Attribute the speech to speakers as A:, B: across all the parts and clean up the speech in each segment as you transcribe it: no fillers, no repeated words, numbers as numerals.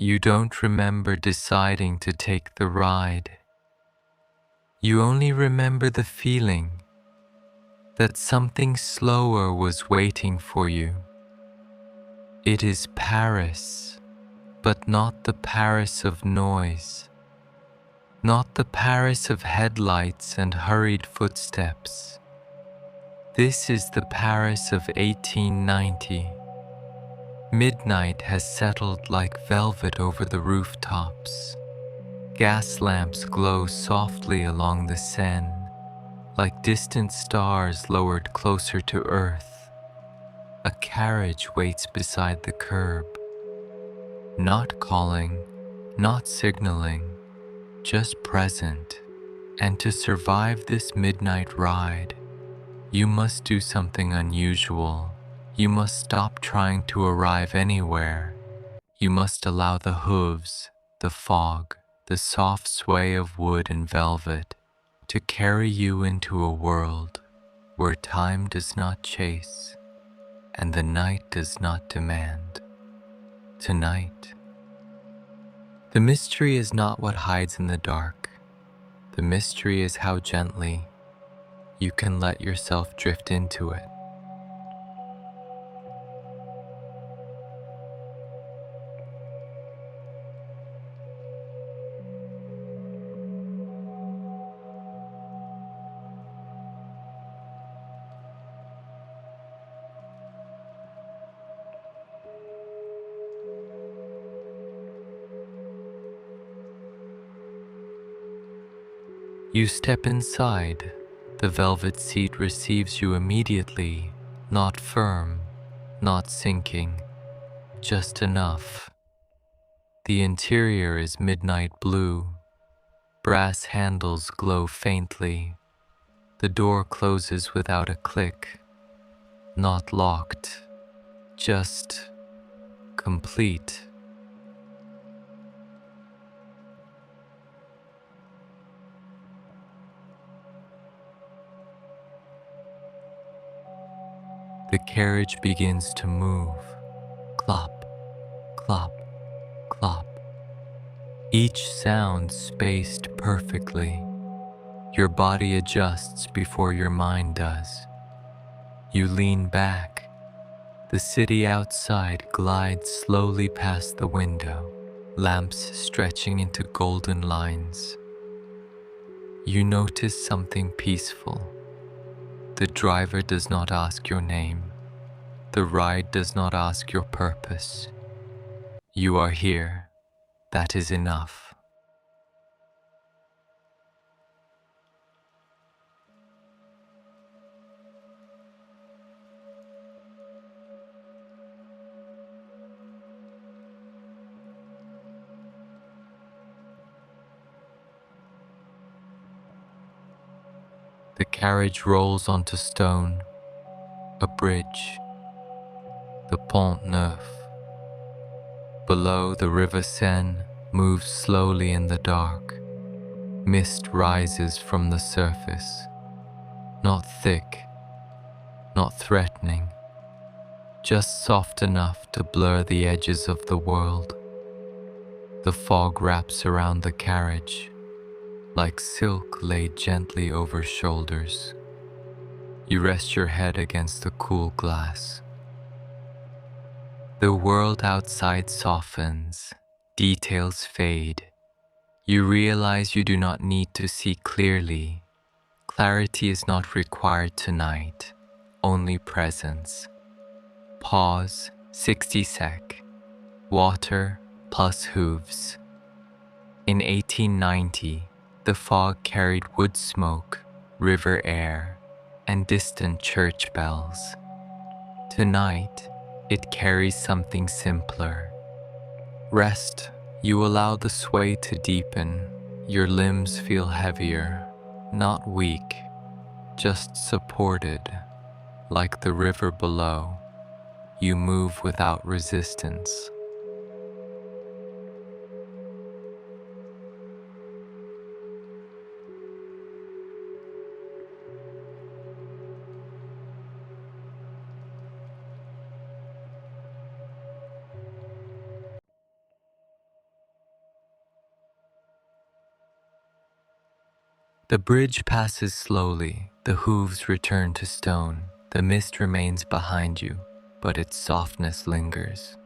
A: You don't remember deciding to take the ride. You only remember the feeling that something slower was waiting for you. It is Paris, but not the Paris of noise, not the Paris of headlights and hurried footsteps. This is the Paris of 1890. Midnight has settled like velvet over the rooftops. Gas lamps glow softly along the Seine, like distant stars lowered closer to earth. A carriage waits beside the curb, not calling, not signaling, just present. And to survive this midnight ride, you must do something unusual. You must stop trying to arrive anywhere. You must allow the hooves, the fog, the soft sway of wood and velvet to carry you into a world where time does not chase and the night does not demand. Tonight, the mystery is not what hides in the dark. The mystery is how gently you can let yourself drift into it. You step inside. The velvet seat receives you immediately, not firm, not sinking, just enough. The interior is midnight blue. Brass handles glow faintly. The door closes without a click. Not locked, just complete. The carriage begins to move. Clop, clop, clop. Each sound spaced perfectly. Your body adjusts before your mind does. You lean back. The city outside glides slowly past the window, lamps stretching into golden lines. You notice something peaceful. The driver does not ask your name. The ride does not ask your purpose. You are here. That is enough. The carriage rolls onto stone, a bridge, the Pont Neuf. Below, the river Seine moves slowly in the dark. Mist rises from the surface, not thick, not threatening, just soft enough to blur the edges of the world. The fog wraps around the carriage, like silk laid gently over shoulders. You rest your head against the cool glass. The world outside softens, details fade. You realize you do not need to see clearly. Clarity is not required tonight, only presence. Pause, 60 sec. Water plus hooves. In 1890, the fog carried wood smoke, river air, and distant church bells. Tonight, it carries something simpler. Rest. You allow the sway to deepen. Your limbs feel heavier, not weak, just supported. Like the river below, you move without resistance. The bridge passes slowly, the hooves return to stone, the mist remains behind you, but its softness lingers.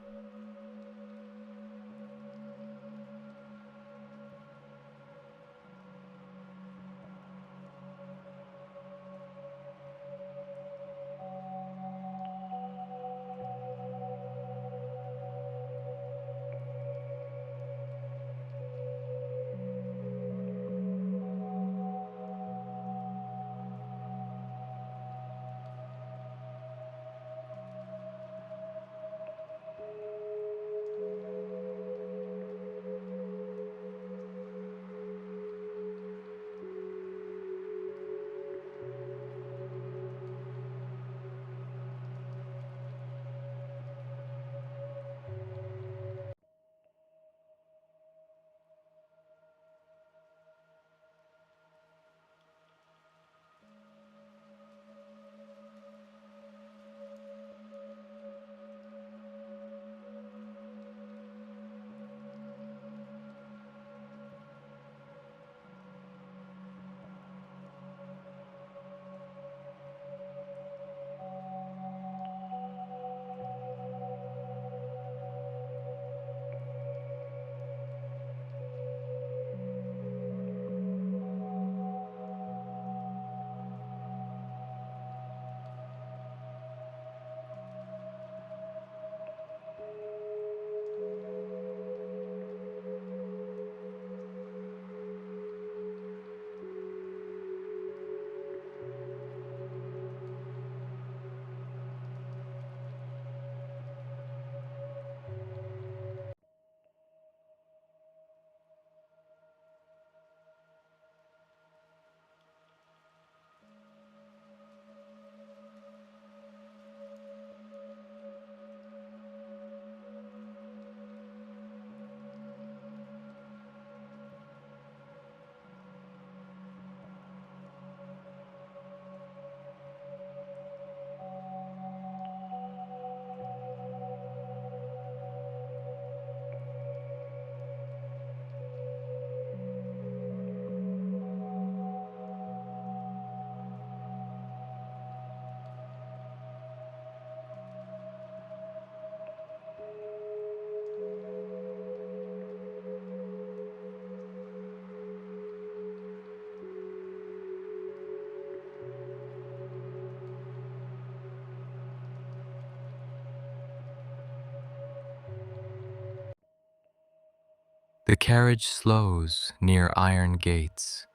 A: The carriage slows near iron gates.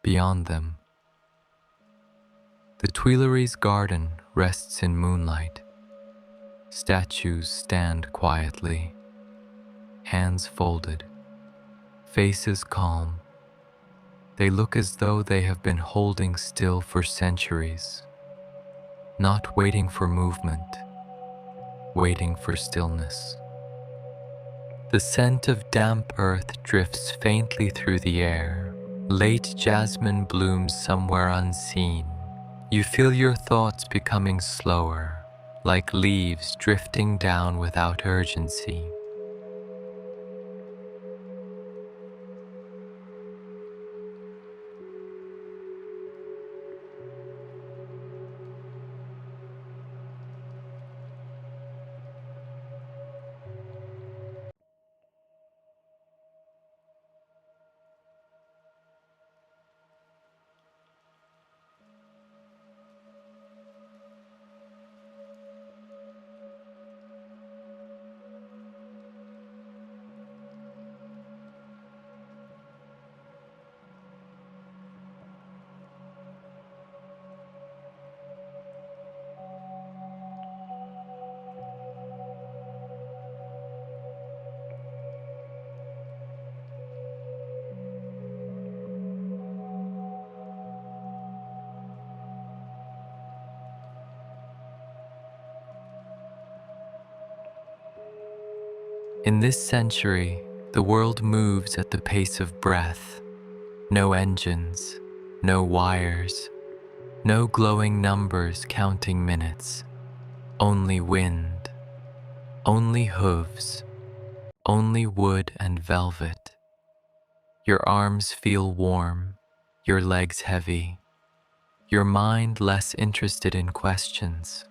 A: Beyond them, the Tuileries garden rests in moonlight. Statues stand quietly, hands folded, faces calm. They look as though they have been holding still for centuries, not waiting for movement, waiting for stillness. The scent of damp earth drifts faintly through the air. Late jasmine blooms somewhere unseen. You feel your thoughts becoming slower, like leaves drifting down without urgency. In this century, the world moves at the pace of breath. No engines, no wires, no glowing numbers counting minutes. Only wind, only hooves, only wood and velvet. Your arms feel warm, your legs heavy, your mind less interested in questions.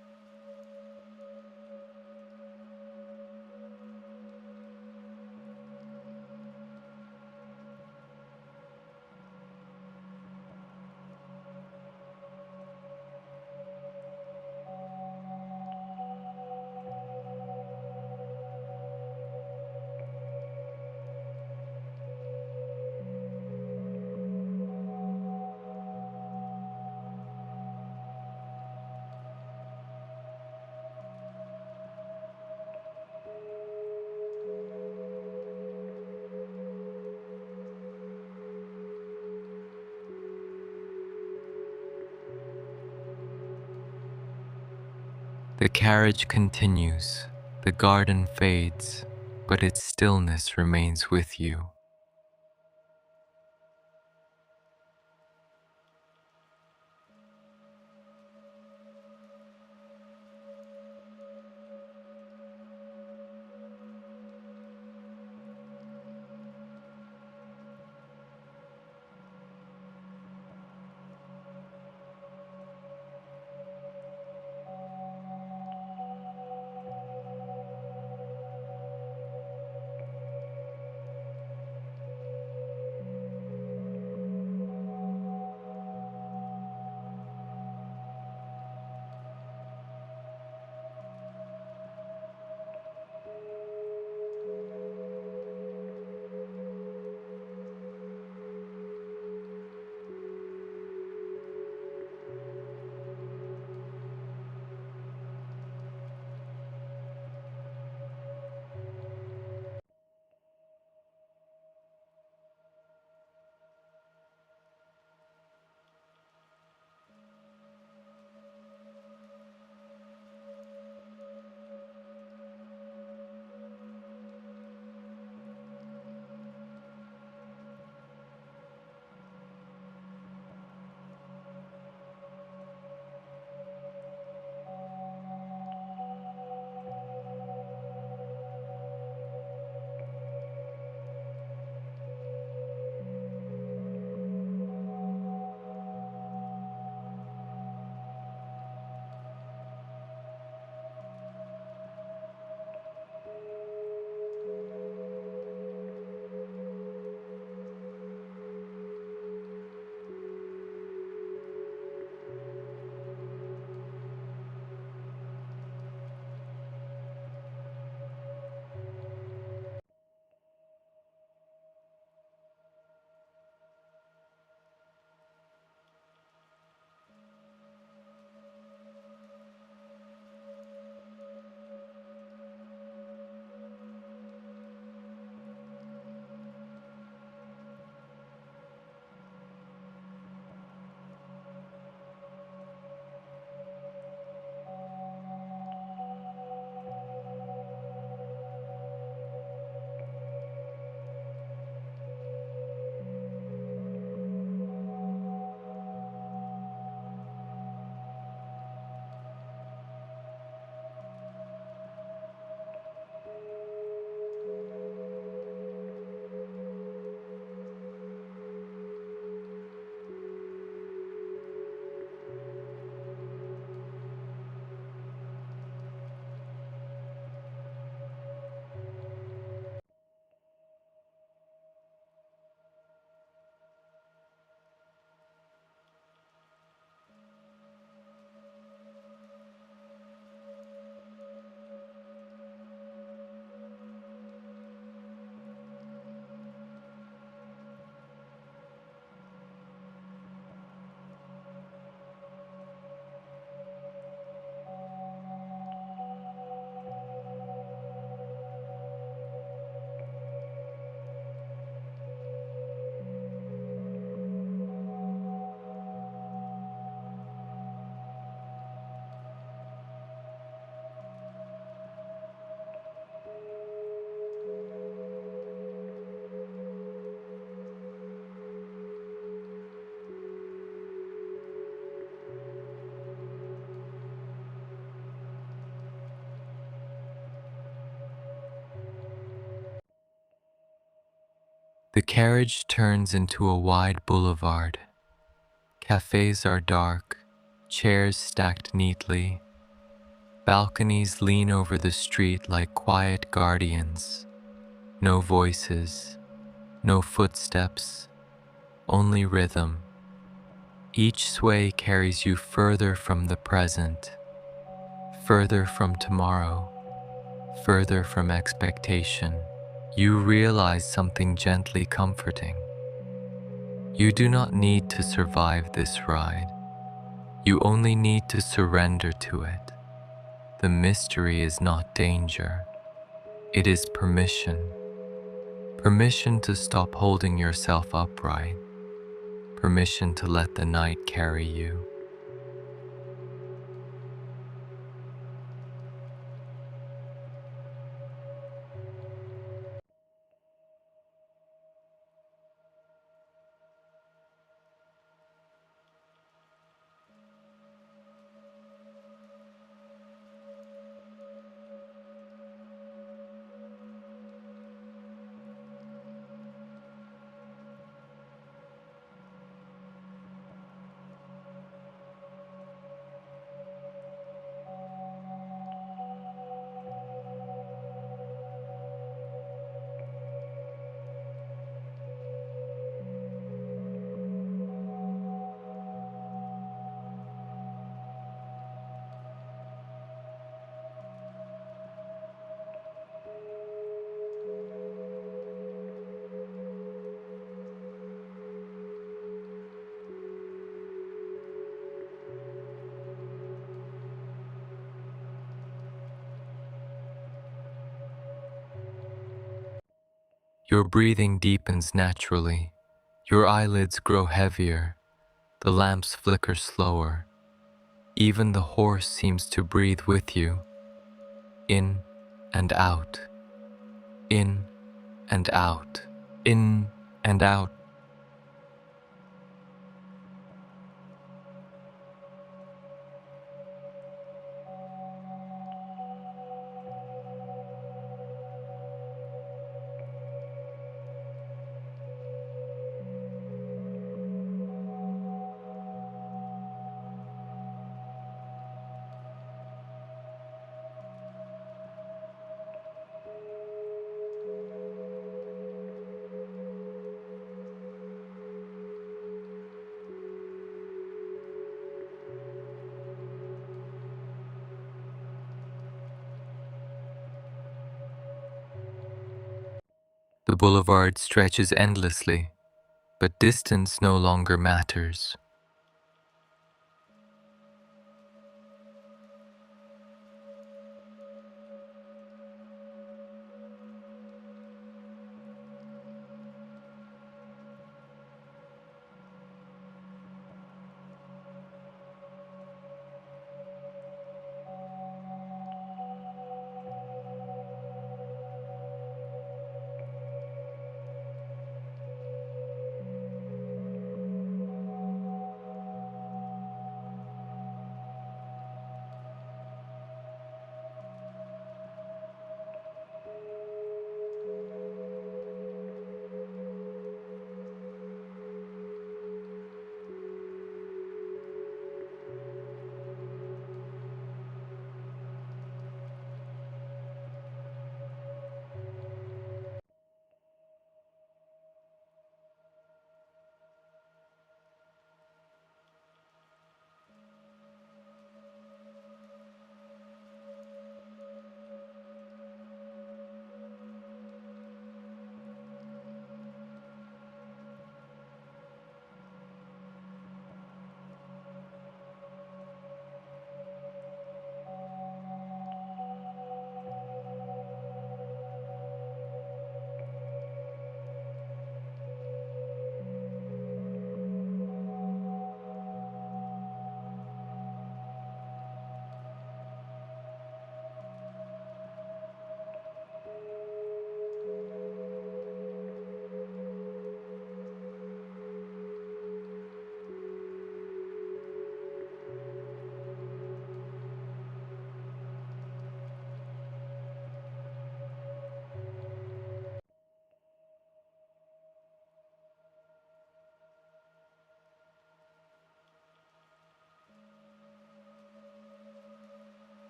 A: The carriage continues, the garden fades, but its stillness remains with you. The carriage turns into a wide boulevard, Cafes are dark, chairs stacked neatly. Balconies lean over the street like quiet guardians. No voices, no footsteps, only rhythm. Each sway carries you further from the present, further from tomorrow, further from expectation. You realize something gently comforting. You do not need to survive this ride. You only need to surrender to it. The mystery is not danger. It is permission. Permission to stop holding yourself upright. Permission to let the night carry you. Your breathing deepens naturally. Your eyelids grow heavier. The lamps flicker slower. Even the horse seems to breathe with you. In and out. In and out. In and out. The boulevard stretches endlessly, but distance no longer matters.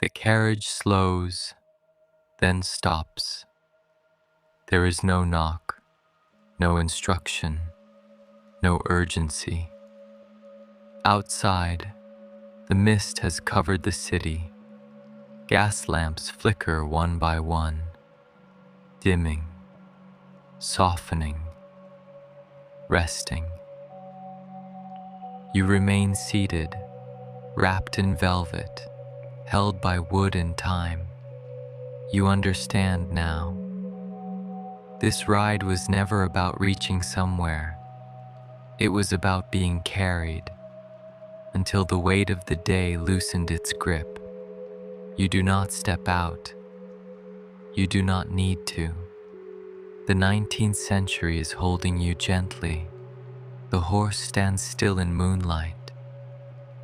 A: The carriage slows, then stops. There is no knock, no instruction, no urgency. Outside, the mist has covered the city. Gas lamps flicker one by one, dimming, softening, resting. You remain seated, wrapped in velvet, held by wood and time. You understand now. This ride was never about reaching somewhere. It was about being carried until the weight of the day loosened its grip. You do not step out. You do not need to. The 19th century is holding you gently. The horse stands still in moonlight.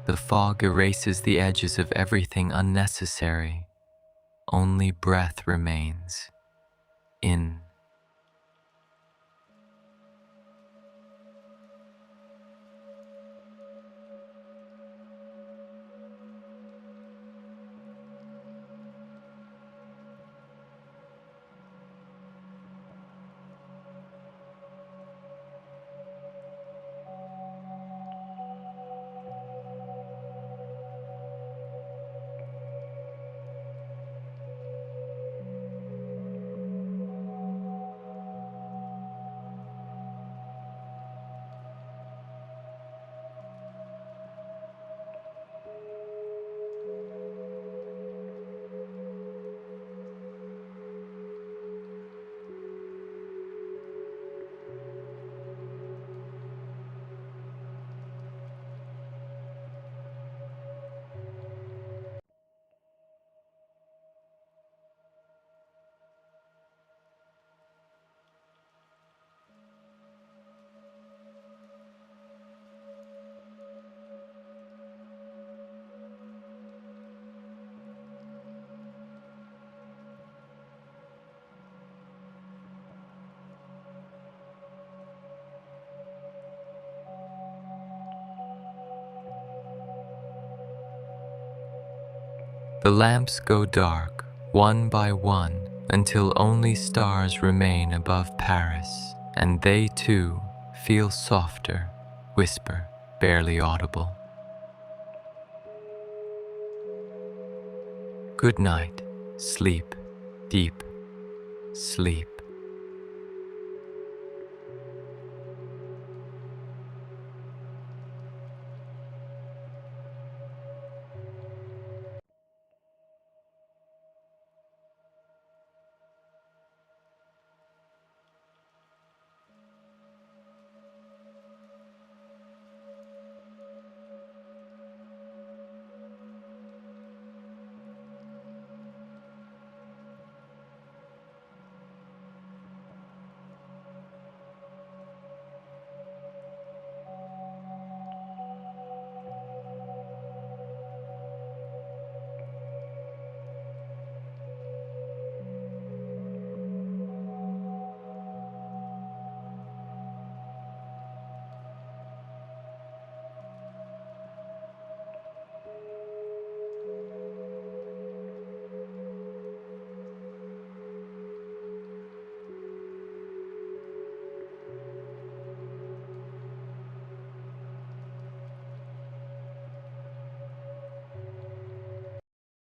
A: The fog erases the edges of everything unnecessary. Only breath remains. In. The lamps go dark, one by one, until only stars remain above Paris, and they too feel softer, whisper, barely audible. Good night, sleep, deep sleep.